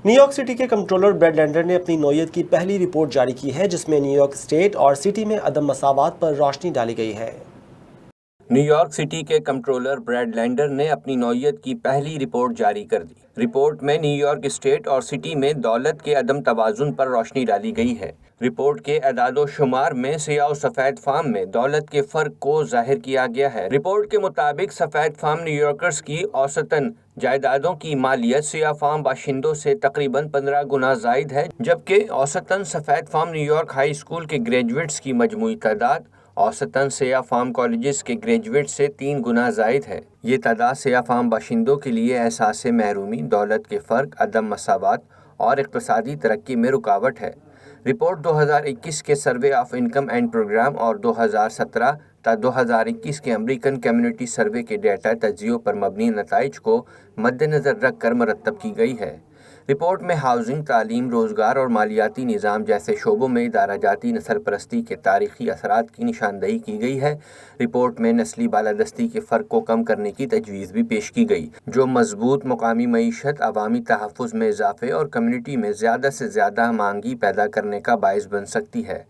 New York city کے کمپٹرولر bread lander نے اپنی نوعیت کی پہلی رپورٹ جاری کی ہے جس میں نیو یارک اسٹیٹ اور سٹی میں عدم مساوات پر روشنی ڈالی گئی ہے۔ نیو یارک سٹی کے کمپٹرولر بریڈ لینڈر نے اپنی نوعیت کی پہلی رپورٹ جاری کر دی۔ رپورٹ میں نیو یارک اسٹیٹ اور سٹی میں دولت کے عدم توازن پر روشنی ڈالی گئی ہے۔ رپورٹ کے اعداد و شمار میں سیاہ و سفید فام میں دولت کے فرق کو ظاہر کیا گیا ہے۔ رپورٹ کے مطابق سفید فام نیو یارکرز کی اوسطاً جائیدادوں کی مالیت سیاہ فام باشندوں سے تقریباً 15 گنا زائد ہے، جبکہ اوسطاً سفید فام نیو یارک ہائی اسکول کے گریجویٹس کی مجموعی تعداد اوسطاً سیاہ فام کالجز کے گریجویٹ سے 3 گنا زائد ہے۔ یہ تعداد سیاہ فام باشندوں کے لیے احساس محرومی، دولت کے فرق، عدم مساوات اور اقتصادی ترقی میں رکاوٹ ہے۔ رپورٹ 2021 کے survey of income and program اور 2017 تا 2021 کے امریکن کمیونٹی سروے کے ڈیٹا تجزیوں پر مبنی نتائج کو مد نظر رکھ کر مرتب کی گئی ہے۔ رپورٹ میں ہاؤسنگ، تعلیم، روزگار اور مالیاتی نظام جیسے شعبوں میں ادارہ جاتی نسل پرستی کے تاریخی اثرات کی نشاندہی کی گئی ہے۔ رپورٹ میں نسلی بالادستی کے فرق کو کم کرنے کی تجویز بھی پیش کی گئی، جو مضبوط مقامی معیشت، عوامی تحفظ میں اضافے اور کمیونٹی میں زیادہ سے زیادہ ہم آہنگی پیدا کرنے کا باعث بن سکتی ہے۔